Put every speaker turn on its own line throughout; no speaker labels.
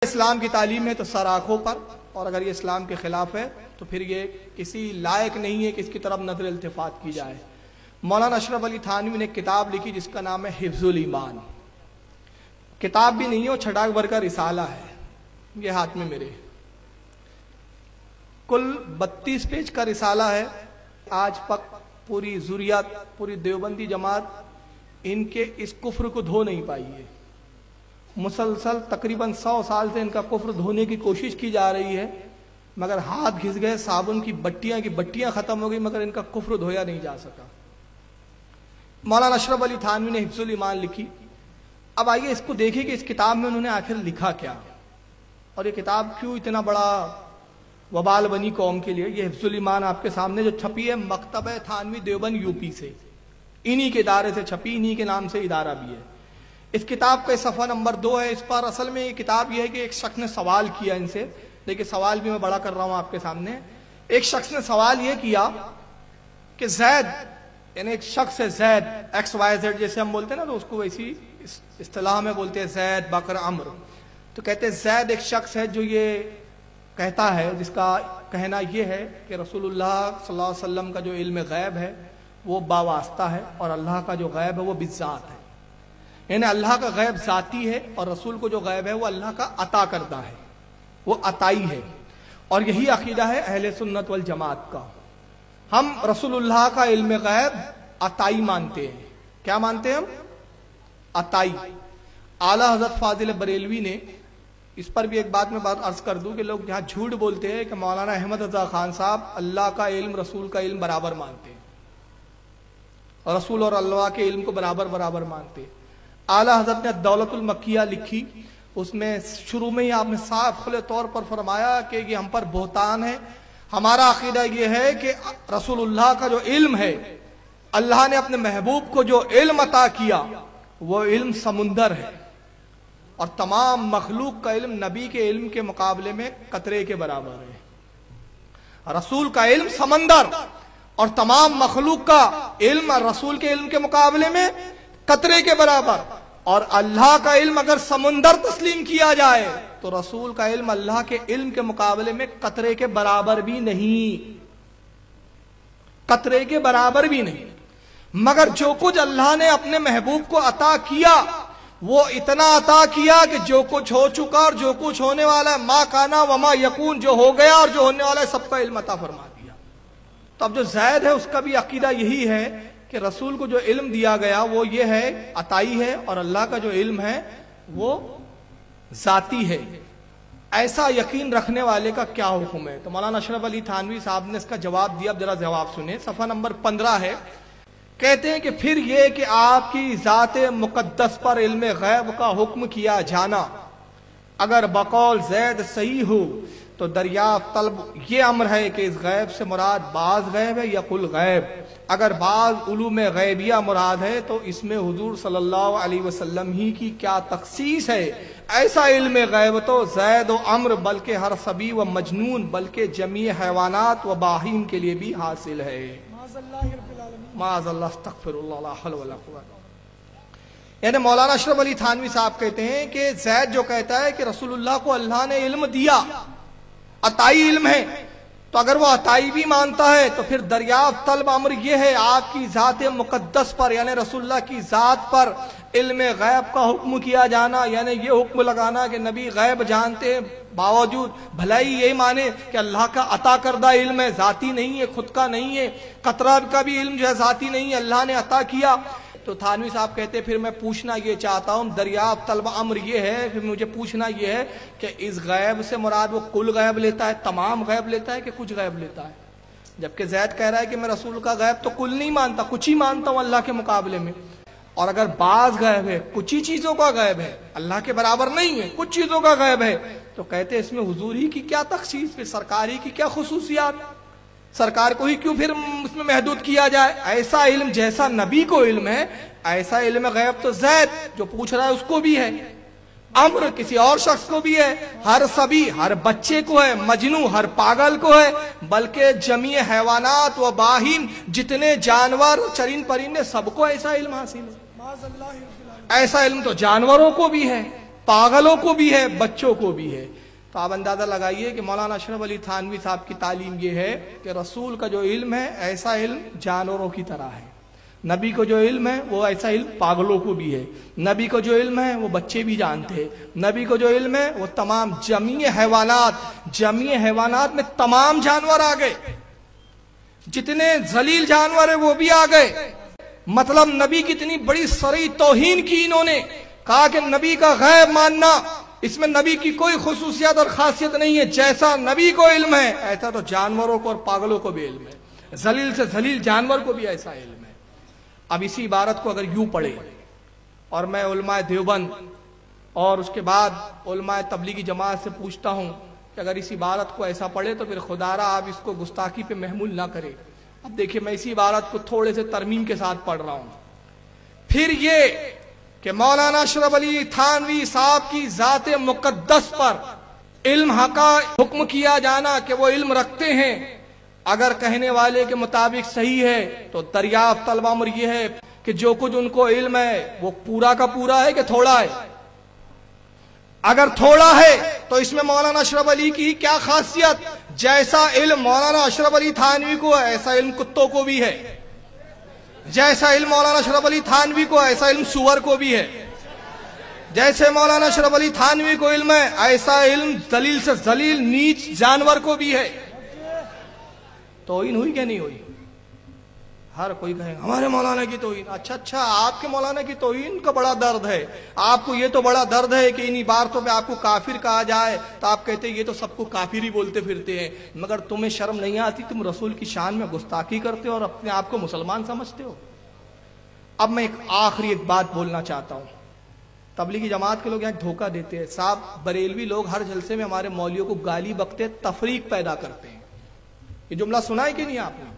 اسلام کی تعلیم ہے تو سر آنکھوں پر، اور اگر یہ اسلام کے خلاف ہے تو پھر یہ کسی لائق نہیں ہے کہ اس کی طرف نظر التفات کی جائے۔ مولانا اشرف علی تھانوی نے ایک کتاب لکھی جس کا نام ہے حفظ الایمان۔ کتاب بھی نہیں ہے، وہ چھٹاک بھر کا رسالہ ہے، یہ ہاتھ میں میرے کل 32 پیج کا رسالہ ہے۔ آج تک پوری ذریات، پوری دیوبندی جماعت ان کے اس کفر کو دھو نہیں پائی ہے۔ مسلسل تقریباً 100 سال سے ان کا کفر دھونے کی کوشش کی جا رہی ہے، مگر ہاتھ گھس گئے، صابن کی بٹیاں ختم ہو گئی، مگر ان کا کفر دھویا نہیں جا سکا۔ مولانا اشرف علی تھانوی نے حفظ الایمان لکھی۔ اب آئیے اس کو دیکھیں کہ اس کتاب میں انہوں نے آخر لکھا کیا، اور یہ کتاب کیوں اتنا بڑا وبال بنی قوم کے لیے۔ یہ حفظ الایمان آپ کے سامنے جو چھپی ہے مکتبہ تھانوی دیوبند یوپی سے، انہی کے ادارے سے چھپی، انہی کے نام سے ادارہ بھی ہے۔ اس کتاب کا صفحہ نمبر 2 ہے۔ اس پر اصل میں یہ کتاب یہ ہے کہ ایک شخص نے سوال کیا ان سے، دیکھیں سوال بھی میں بڑا کر رہا ہوں آپ کے سامنے۔ ایک شخص نے سوال یہ کیا کہ زید، یعنی ایک شخص ہے زید XYZ جیسے ہم بولتے ہیں نا، تو اس کو ویسی اصطلاح میں بولتے ہیں زید بکر عمر، تو کہتے ہیں زید ایک شخص ہے جو یہ کہتا ہے، جس کا کہنا یہ ہے کہ رسول اللہ صلی اللہ علیہ وسلم کا جو علم غیب ہے وہ باواسطہ ہے، اور اللہ کا جو غیب ہے وہ بالذات ہے، یعنی اللہ کا غیب ذاتی ہے اور رسول کو جو غیب ہے وہ اللہ کا عطا کردہ ہے، وہ عطائی ہے۔ اور یہی عقیدہ ہے اہل سنت والجماعت کا۔ ہم رسول اللہ کا علم غیب عطائی مانتے ہیں۔ کیا مانتے ہیں ہم؟ عطائی۔ اعلیٰ حضرت فاضل بریلوی نے، اس پر بھی ایک بات میں عرض کر دوں کہ لوگ جہاں جھوٹ بولتے ہیں کہ مولانا احمد رضا خان صاحب اللہ کا علم رسول کا علم برابر مانتے ہیں، اور رسول اور اللہ کے علم کو برابر مانتے ہیں۔ اعلیٰ حضرت نے دولت المکیہ لکھی، اس میں شروع میں ہی آپ نے صاف کھلے طور پر فرمایا کہ یہ ہم پر بہتان ہے۔ ہمارا عقیدہ یہ ہے کہ رسول اللہ کا جو علم ہے، اللہ نے اپنے محبوب کو جو علم عطا کیا وہ علم سمندر ہے، اور تمام مخلوق کا علم نبی کے علم کے مقابلے میں قطرے کے برابر ہے۔ رسول کا علم سمندر اور تمام مخلوق کا علم رسول کے علم کے مقابلے میں قطرے کے برابر، اور اللہ کا علم اگر سمندر تسلیم کیا جائے تو رسول کا علم اللہ کے علم کے مقابلے میں قطرے کے برابر بھی نہیں، قطرے کے برابر بھی نہیں۔ مگر جو کچھ اللہ نے اپنے محبوب کو عطا کیا وہ اتنا عطا کیا کہ جو کچھ ہو چکا اور جو کچھ ہونے والا ہے، ما کانا وما یکون، جو ہو گیا اور جو ہونے والا ہے سب کا علم عطا فرما دیا۔ تو اب جو زید ہے اس کا بھی عقیدہ یہی ہے کہ رسول کو جو علم دیا گیا وہ یہ ہے عطائی ہے، اور اللہ کا جو علم ہے وہ ذاتی ہے۔ ایسا یقین رکھنے والے کا کیا حکم ہے؟ تو مولانا اشرف علی تھانوی صاحب نے اس کا جواب دیا، اب ذرا جواب سنیں، صفحہ نمبر 15 ہے۔ کہتے ہیں کہ پھر یہ کہ آپ کی ذات مقدس پر علم غیب کا حکم کیا جانا اگر بقول زید صحیح ہو تو دریافت طلب یہ امر ہے کہ اس غیب سے مراد بعض غیب ہے یا کل غیب۔ اگر بعض علوم غیبیہ مراد ہے تو اس میں حضور صلی اللہ علیہ وسلم ہی کی کیا تخصیص ہے؟ ایسا علم غیب تو زید و عمر بلکہ ہر صبی و مجنون بلکہ جمیع حیوانات و باہیم کے لیے بھی حاصل ہے۔ معاذ اللہ، استغفر اللہ، لا حول ولا قوت۔ یعنی مولانا اشرف علی تھانوی صاحب کہتے ہیں کہ زید جو کہتا ہے کہ رسول اللہ کو اللہ نے علم دیا، عطائی علم ہے، تو اگر وہ عطائی بھی مانتا ہے تو پھر دریافت طلب امر یہ ہے آپ کی ذات مقدس پر، یعنی رسول اللہ کی ذات پر علم غیب کا حکم کیا جانا، یعنی یہ حکم لگانا کہ نبی غیب جانتے ہیں، باوجود بھلائی یہی مانے کہ اللہ کا عطا کردہ علم ہے، ذاتی نہیں ہے، خود کا نہیں ہے، قطرہ کا بھی علم جو ہے ذاتی نہیں ہے، اللہ نے عطا کیا۔ تو تھانوی صاحب کہتے ہیں پھر میں پوچھنا یہ چاہتا ہوں، دریافت طلب امر یہ ہے، پھر مجھے پوچھنا یہ ہے کہ اس غیب سے مراد وہ کل غیب لیتا ہے، تمام غیب لیتا ہے کہ کچھ غیب لیتا ہے؟ جبکہ زید کہہ رہا ہے کہ میں رسول کا غیب تو کل نہیں مانتا، کچھ ہی مانتا ہوں اللہ کے مقابلے میں، اور اگر بعض غیب ہے، کچھ ہی چیزوں کا غیب ہے، اللہ کے برابر نہیں ہے، کچھ چیزوں کا غیب ہے، تو کہتے ہیں اس میں حضور ہی کی کیا تخصیص، پھر سرکاری کی کیا خصوصیات، سرکار کو ہی کیوں پھر اس میں محدود کیا جائے؟ ایسا علم جیسا نبی کو علم ہے ایسا علم غیب تو زید جو پوچھ رہا ہے اس کو بھی ہے، امر کسی اور شخص کو بھی ہے، ہر سبھی، ہر بچے کو ہے، مجنو ہر پاگل کو ہے، بلکہ جمیع حیوانات و باہیم جتنے جانور چرند پرندے سب کو ایسا علم حاصل ہے۔ ایسا علم تو جانوروں کو بھی ہے، پاگلوں کو بھی ہے، بچوں کو بھی ہے۔ تو آپ اندازہ لگائیے کہ مولانا اشرف علی تھانوی صاحب کی تعلیم یہ ہے کہ رسول کا جو علم ہے ایسا علم جانوروں کی طرح ہے، نبی کو جو علم ہے وہ ایسا علم پاگلوں کو بھی ہے، نبی کو جو علم ہے وہ بچے بھی جانتے ہیں، نبی کو جو علم ہے وہ تمام جمیع حیوانات میں تمام جانور آ گئے، جتنے ذلیل جانور ہیں وہ بھی آ گئے۔ مطلب نبی کی اتنی بڑی صریح توہین کی انہوں نے، کہا کہ نبی کا غیب ماننا، اس میں نبی کی کوئی خصوصیت اور خاصیت نہیں ہے، جیسا نبی کو علم ہے ایسا تو جانوروں کو اور پاگلوں کو بھی علم ہے، ذلیل سے ذلیل جانور کو بھی ایسا علم ہے۔ اب اسی عبارت کو اگر یوں پڑھے، اور میں علماء دیوبند اور اس کے بعد علماء تبلیغی جماعت سے پوچھتا ہوں کہ اگر اس عبارت کو ایسا پڑھے تو پھر خدا را آپ اس کو گستاخی پہ محمول نہ کرے۔ اب دیکھیں میں اسی عبارت کو تھوڑے سے ترمیم کے ساتھ پڑھ رہا ہوں۔ پھر یہ کہ مولانا اشرف علی تھانوی صاحب کی ذات مقدس پر علم کا حکم کیا جانا کہ وہ علم رکھتے ہیں، اگر کہنے والے کے مطابق صحیح ہے تو دریافت طلب امر یہ ہے کہ جو کچھ ان کو علم ہے وہ پورا کا پورا ہے کہ تھوڑا ہے؟ اگر تھوڑا ہے تو اس میں مولانا اشرف علی کی کیا خاصیت؟ جیسا علم مولانا اشرف علی تھانوی کو ہے ایسا علم کتوں کو بھی ہے، جیسا علم مولانا اشرف علی تھانوی کو ایسا علم سور کو بھی ہے، جیسے مولانا اشرف علی تھانوی کو علم ہے ایسا علم ذلیل سے ذلیل نیچ جانور کو بھی ہے۔ توہین ہوئی کہ نہیں ہوئی؟ ہر کوئی کہے ہمارے مولانا کی توہین۔ اچھا آپ کے مولانا کی توہین کا بڑا درد ہے، آپ کو یہ تو بڑا درد ہے کہ انہی باتوں پہ آپ کو کافر کہا جائے تو آپ کہتے ہیں یہ تو سب کو کافر ہی بولتے پھرتے ہیں، مگر تمہیں شرم نہیں آتی؟ تم رسول کی شان میں گستاخی کرتے ہو اور اپنے آپ کو مسلمان سمجھتے ہو۔ اب میں آخری ایک بات بولنا چاہتا ہوں، تبلیغی جماعت کے لوگ یہاں دھوکہ دیتے ہیں، صاحب بریلوی لوگ ہر جلسے میں ہمارے مولویوں کو گالی بکتے، تفریق پیدا کرتے ہیں۔ یہ جملہ سنا ہے کہ نہیں آپ نے؟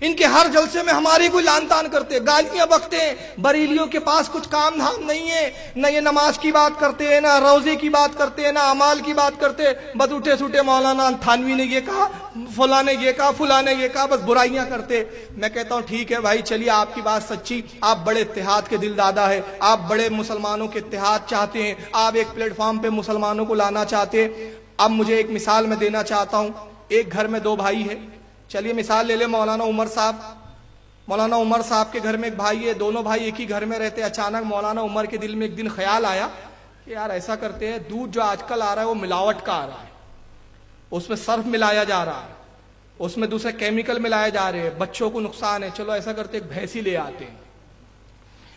ان کے ہر جلسے میں ہماری کوئی لان تان کرتے، گالیاں بکتے ہیں۔ بریلیوں کے پاس کچھ کام دھام نہیں ہے، نہ یہ نماز کی بات کرتے ہیں، نہ روزے کی بات کرتے ہیں، نہ اعمال کی بات کرتے، بس اٹھے سٹے مولانا تھانوی نے یہ کہا، فلاں نے یہ کہا، فلاں نے یہ کہا، بس برائیاں کرتے۔ میں کہتا ہوں ٹھیک ہے بھائی، چلیے آپ کی بات سچی، آپ بڑے اتحاد کے دل دادا ہے، آپ بڑے مسلمانوں کے اتحاد چاہتے ہیں، آپ ایک پلیٹ فارم پہ مسلمانوں کو لانا چاہتے ہیں۔ اب مجھے ایک مثال میں دینا چاہتا ہوں، ایک گھر میں دو بھائی ہے، چلیے مثال لے لیں مولانا عمر صاحب۔ مولانا عمر صاحب کے گھر میں ایک بھائی ہے، دونوں بھائی ایک ہی گھر میں رہتے۔ اچانک مولانا عمر کے دل میں ایک دن خیال آیا کہ یار ایسا کرتے ہیں، دودھ جو آج کل آ رہا ہے وہ ملاوٹ کا آ رہا ہے، اس میں سرف ملایا جا رہا ہے، اس میں دوسرے کیمیکل ملائے جا رہے ہیں، بچوں کو نقصان ہے، چلو ایسا کرتے ایک بھینسی لے آتے ہیں۔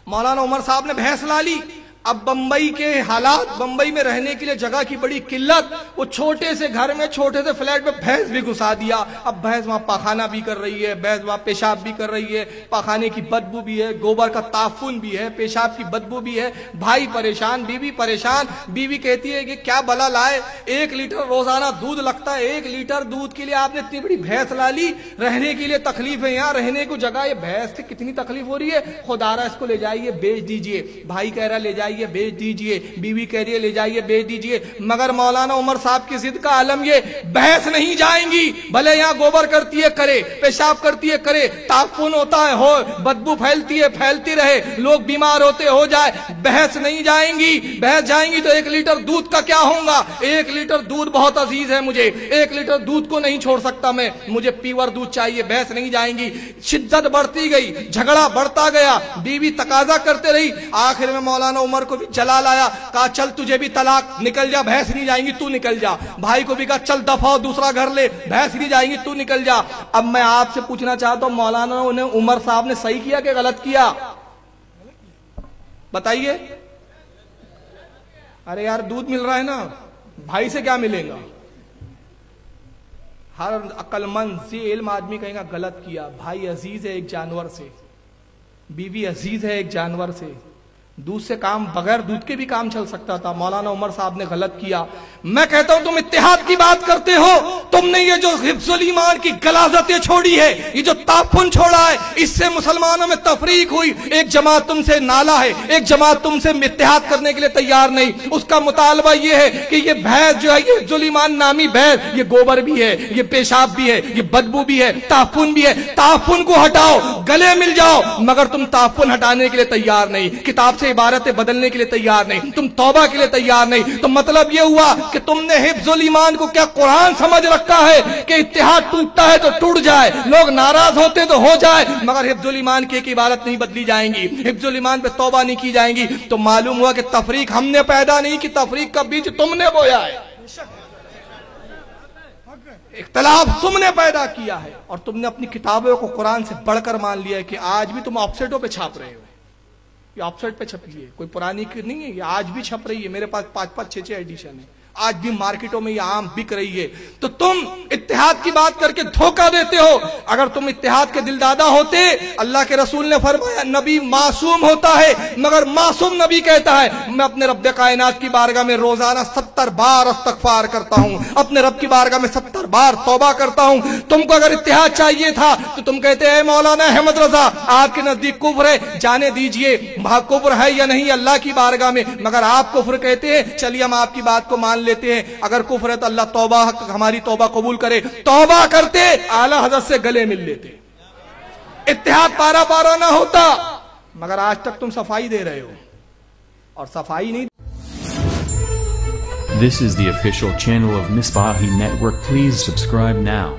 مولانا عمر صاحب نے بھینس لا لی۔ اب بمبئی کے حالات، بمبئی میں رہنے کے لیے جگہ کی بڑی قلت، وہ چھوٹے سے گھر میں چھوٹے سے فلیٹ میں بھینس بھی گھسا دیا۔ اب بھینس وہاں پاخانہ بھی کر رہی ہے، بھینس وہاں پیشاب بھی کر رہی ہے، پاخانے کی بدبو بھی ہے، گوبر کا تعفن بھی ہے، پیشاب کی بدبو بھی ہے۔ بھائی پریشان، بیوی پریشان۔ بیوی کہتی ہے کہ کیا بلا لائے، 1 لیٹر روزانہ دودھ لگتا ہے، 1 لیٹر دودھ کے لیے آپ نے اتنی بڑی بھینس لا لی، رہنے کے لیے تکلیف ہے، یہاں رہنے کو جگہ، یہ بھینس سے کتنی تکلیف ہو رہی ہے، خدا را اس کو لے جائیے بیچ دیجئے۔ بھائی کہہ رہا لے جائیے بیچ دیجئے، بیوی کہہ رہی ہے لے جائیے بیچ دیجئے، مگر مولانا عمر صاحب کی ضد کا عالم یہ، بھینس نہیں جائیں گی، بھلے یہاں گوبر کرتی ہے کرے، پیشاب کرتی ہے کرے، تعفن ہوتا ہے ہو، بدبو پھیلتی ہے پھیلتی رہے، لوگ بیمار ہوتے ہو جائے، بھینس نہیں جائیں گی۔ بھینس جائیں گی تو 1 لیٹر دودھ کا کیا ہوگا؟ 1 لیٹر دودھ بہت عزیز ہے مجھے، 1 لیٹر دودھ کو نہیں چھوڑ سکتا میں، مجھے پیور دودھ چاہیے، بھینس نہیں جائیں گی۔ شدت بڑھتی گئی، جھگڑا بڑھتا گیا، بیوی تقاضا کرتے رہی، آخر میں مولانا عمر کو بھی جلال آیا، کہا چل تجھے بھی طلاق، نکل جا، بھینس نہیں جائیں گی تو نکل جا۔ بھائی کو بھی کہا چل دفع ہو، دوسرا گھر لے، بھینس نہیں جائیں گی تو نکل جا۔ اب میں آپ سے پوچھنا چاہتا ہوں مولانا عمر صاحب نے صحیح کیا کہ غلط کیا؟ بتائیے۔ ارے یار دودھ مل رہا ہے نا، بھائی سے کیا ملے گا؟ ہر عقل مند ذی علم آدمی کہے گا غلط کیا۔ بھائی عزیز ہے ایک جانور سے، بیوی عزیز ہے ایک جانور سے، دودھ سے کام، بغیر دودھ کے بھی کام چل سکتا تھا، مولانا عمر صاحب نے غلط کیا۔ میں کہتا ہوں تم اتحاد کی بات کرتے ہو، تم نے یہ جو حفظ الایمان کی غلاظتیں چھوڑی ہے، یہ جو تعفن چھوڑا ہے، اس سے مسلمانوں میں تفریق ہوئی۔ ایک جماعت تم سے نالا ہے، ایک جماعت تم سے اتحاد کرنے کے لیے تیار نہیں۔ اس کا مطالبہ یہ ہے کہ یہ بھینس جو ہے، یہ حفظ الایمان نامی بھینس، یہ گوبر بھی ہے، یہ پیشاب بھی ہے، یہ بدبو بھی ہے، تعفن بھی ہے، تعفن کو ہٹاؤ، گلے مل جاؤ، مگر تم تعفن ہٹانے کے لیے تیار نہیں۔ کتاب سے عبارتیں بدلنے کے لیے تیار نہیں، تم توبہ کے لیے تیار نہیں. تو مطلب یہ ہوا کہ تم نے حفظ الایمان کو کیا قرآن سمجھ رکھا ہے کہ اتحاد ٹوٹتا ہے تو ٹوٹ جائے، لوگ ناراض ہوتے تو ہو جائے، مگر حفظ الایمان کی ایک عبارت نہیں بدلی جائیں گی، حفظ الایمان پہ توبہ نہیں کی جائیں گی. تو معلوم ہوا کہ تفریق ہم نے پیدا نہیں کی، تفریق کا بیج تم نے بویا ہے، اختلاف تم نے پیدا کیا ہے، اور تم نے اپنی کتابوں کو قرآن سے بڑھ کر مان لیا ہے کہ آج بھی تم آف سیٹوں پہ چھاپ رہے ہو. یہ آف سیٹ پہ چھپی ہے، کوئی پرانی نہیں ہے، یہ آج بھی چھپ رہی ہے. میرے پاس 5-5 6-6 ایڈیشن ہے، آج بھی مارکیٹوں میں یہ عام بک رہی ہے. تو تم اتحاد کی بات کر کے دھوکہ دیتے ہو. اگر تم اتحاد کے دلدادہ ہوتے، اللہ کے رسول نے فرمایا نبی معصوم ہوتا ہے مگر معصوم نبی کہتا ہے میں اپنے رب کائنات کی بارگاہ میں روزانہ 70 بار استغفار کرتا ہوں، اپنے رب کی بارگاہ میں 70 بار توبہ کرتا ہوں. تم کو اگر اتحاد چاہیے تھا تو تم کہتے اے مولانا احمد رضا آپ کے نزدیک کفر ہے، جانے دیجئے کفر ہے یا نہیں اللہ کی بارگاہ میں، مگر آپ کفر کہتے ہیں، چلیے ہم آپ کی بات کو مان لیتے ہیں، اگر کفر ہے تو اللہ توبہ ہماری توبہ قبول کرے. توبہ کرتے اعلی حضرت سے گلے مل لیتے، اتحاد پارا پارا نہ ہوتا. مگر آج تک تم صفائی دے رہے ہو اور صفائی نہیں.
This is the official channel of Misbahi Network. Please subscribe now.